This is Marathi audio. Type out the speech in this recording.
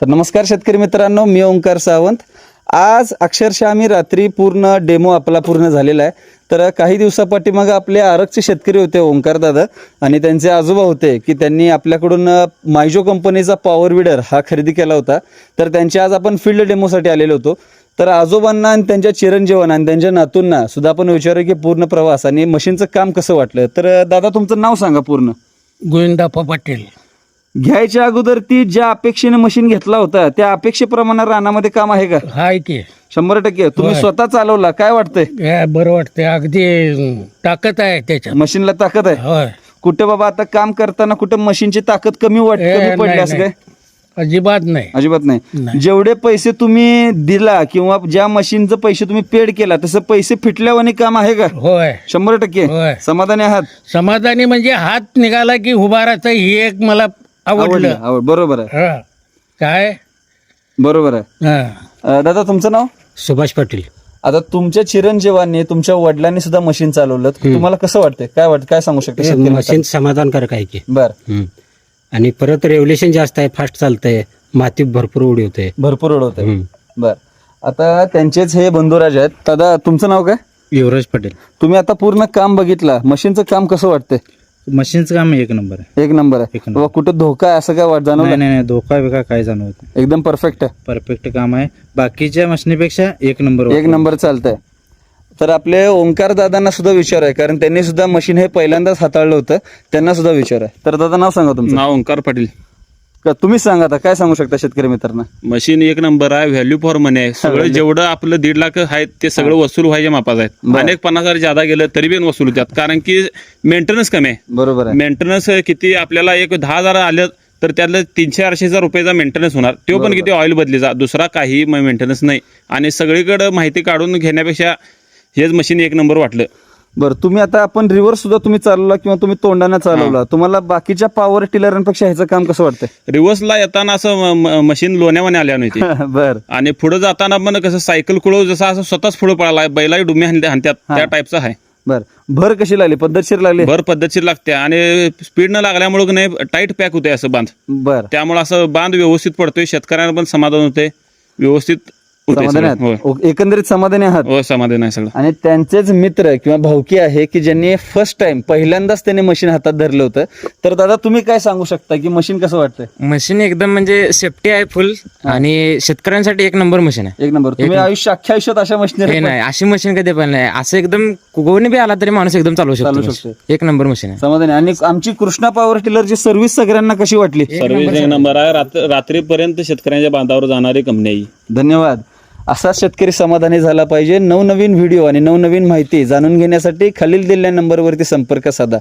तर नमस्कार शेतकरी मित्रांनो, मी ओंकार सावंत. आज अक्षरशः आम्ही रात्री पूर्ण डेमो आपला पूर्ण झालेला आहे. तर काही दिवसापाठीमागे आपले आरगचे शेतकरी होते ओंकार दादा आणि त्यांचे आजोबा होते की त्यांनी आपल्याकडून मायजो कंपनीचा पॉवर विडर हा खरेदी केला होता. तर त्यांचे आज आपण फील्ड डेमोसाठी आलेलो होतो. तर आजोबांना आणि त्यांच्या चिरंजीवांना आणि त्यांच्या नातूंना सुद्धा आपण विचारू की पूर्ण प्रवास आणि मशीनचं काम कसं वाटलं. तर दादा तुमचं नाव सांगा पूर्ण. गोविंदप्पा पाटील. घ्यायच्या अगोदर ती ज्या अपेक्षेने मशीन घेतला होता त्या अपेक्षेप्रमाणे रानामध्ये काम आहे का? हाय की 100%. तुम्ही स्वतः चालवला, काय वाटतंय? बरं वाटतंय, अगदी ताकद आहे त्याच्यात. मशीनला ताकद आहे? होय. कुठे बाबा आता काम करताना कुठे मशीनची ताकद कमी कमी पडली असं काय? अजिबात नाही. अजिबात नाही. नाही. जेवढे पैसे तुम्ही दिला किंवा ज्या मशीनचं पैसे तुम्ही पेड केला तसं पैसे फिटल्यावानी काम आहे का? होय. 100% होय. समाधानी आहात? समाधानी म्हणजे हात निघाला की उभारायचं, ही एक मला आवडलं. बरोबर आहे. हा. काय बरोबर आहे. हा. दादा तुमचं नाव? सुभाष पाटील. आता तुमच्या चिरंजीवांनी तुमच्या वडिलांनी सुद्धा मशीन चालवलं, तुम्हाला कसं वाटतंय? काय सांगू शकता शेतकरी? मशीन समाधानकारक आहे की. बर. आणि परत रेव्होल्युशन जास्त आहे, फास्ट चालतंय, माती भरपूर उडवते. भरपूर उडवतंय. बर. आता त्यांचेच हे बंधुराज आहेत. दादा तुमचं नाव काय? युवराज पटेल. तुम्ही आता पूर्ण काम बघितला, मशीनचं काम कसं वाटतंय? मशीनचं काम एक नंबर आहे. एक नंबर आहे. एक नंबर. बाबा कुठं धोका आहे असं काय जाणवलं? नाही धोका बिका काय जाणवत नाही. एकदम परफेक्ट आहे. परफेक्ट काम आहे. बाकीच्या मशीनीपेक्षा एक नंबर. एक नंबर चालतंय. तर आपले ओंकार दादांना सुद्धा विचार आहे, कारण त्यांनी सुद्धा मशीन हे पहिल्यांदाच हाताळलं होतं, त्यांना सुद्धा विचार आहे. तर दादा नाव सांगा तुमचं. नाव ओंकार पाटील. तुम्ही सांगा आता काय सांगू शकता शेतकरी मित्रांना? मशीन एक नंबर आहे, व्हॅल्यू फॉर मनी आहे. सगळं जेवढं आपलं 1.5 लाख आहे ते सगळं वसूल व्हायच्या मापाच आहेत. अनेक 50,000 ज्यादा गेलं तरी पण वसूल होतात, कारण की मेंटेनन्स कमी आहे. बरोबर आहे. मेंटेनन्स किती आपल्याला एक 10,000 आलं तर त्यातलं 300-400 रुपयाचा मेंटेनन्स होणार. तो पण किती ऑइल बदलीचा, दुसरा काही मेंटेनन्स नाही. आणि सगळीकडे माहिती काढून घेण्यापेक्षा हेच मशीन एक नंबर वाटलं. बरं, तुम्ही आता आपण रिव्हर्स सुद्धा तुम्ही चालवला किंवा तुम्ही तोंडाने चालवला, तुम्हाला बाकीच्या पॉवर टिलरांपेक्षा ह्याचं काम कसं वाटतंय? रिव्हर्सला येताना असं मशीन लोण्यावाने आल्या नव्हती. बर. आणि पुढे जाताना पण कसं सायकल कुळव जसं असं स्वतःच पुढे पळाला, बैलाही डुम्या हाणत्यात त्या टाईपचं आहे. बर. भर कशी लागली? पद्धतशीर लागली? भर पद्धतशीर लागते आणि स्पीड न लागल्यामुळे नाही टाईट पॅक होते असं बांध. बर. त्यामुळे असं बांध व्यवस्थित पडतोय, शेतकऱ्यांना पण समाधान होते, व्यवस्थित होते. समाधानी आहात? एकंदरीत समाधानी आहात? हो, समाधान आहे सगळं. आणि त्यांचेच मित्र किंवा भाऊकी आहे की ज्यांनी फर्स्ट टाइम पहिल्यांदाच त्यांनी मशीन हातात धरलं होतं. तर दादा तुम्ही काय सांगू शकता की मशीन कसं वाटतंय? मशीन एकदम म्हणजे सेफ्टी आहे फुल आणि शेतकऱ्यांसाठी एक नंबर मशीन आहे. एक नंबर. तुम्ही अख्ख्या आयुष्यात अशा मशीन हे नाही, अशी मशीन कधी पण नाही. असं एकदम कोणी बी आला तरी माणूस एकदम चालवू शकतो. एक नंबर मशीन आहे. समाधानी. आणि आमची कृष्णा पॉवर टिलरची सर्व्हिस सगळ्यांना कशी वाटली? सर्व्हिस एक नंबर आहे. रात्रीपर्यंत शेतकऱ्यांच्या बांधावर जाणारी कंपनी आहे. धन्यवाद. असाच शेतकरी समाधानी झाला पाहिजे. नवनवीन व्हिडिओ आणि नवनवीन माहिती जाणून घेण्यासाठी खालील दिलेल्या नंबरवरती संपर्क साधा.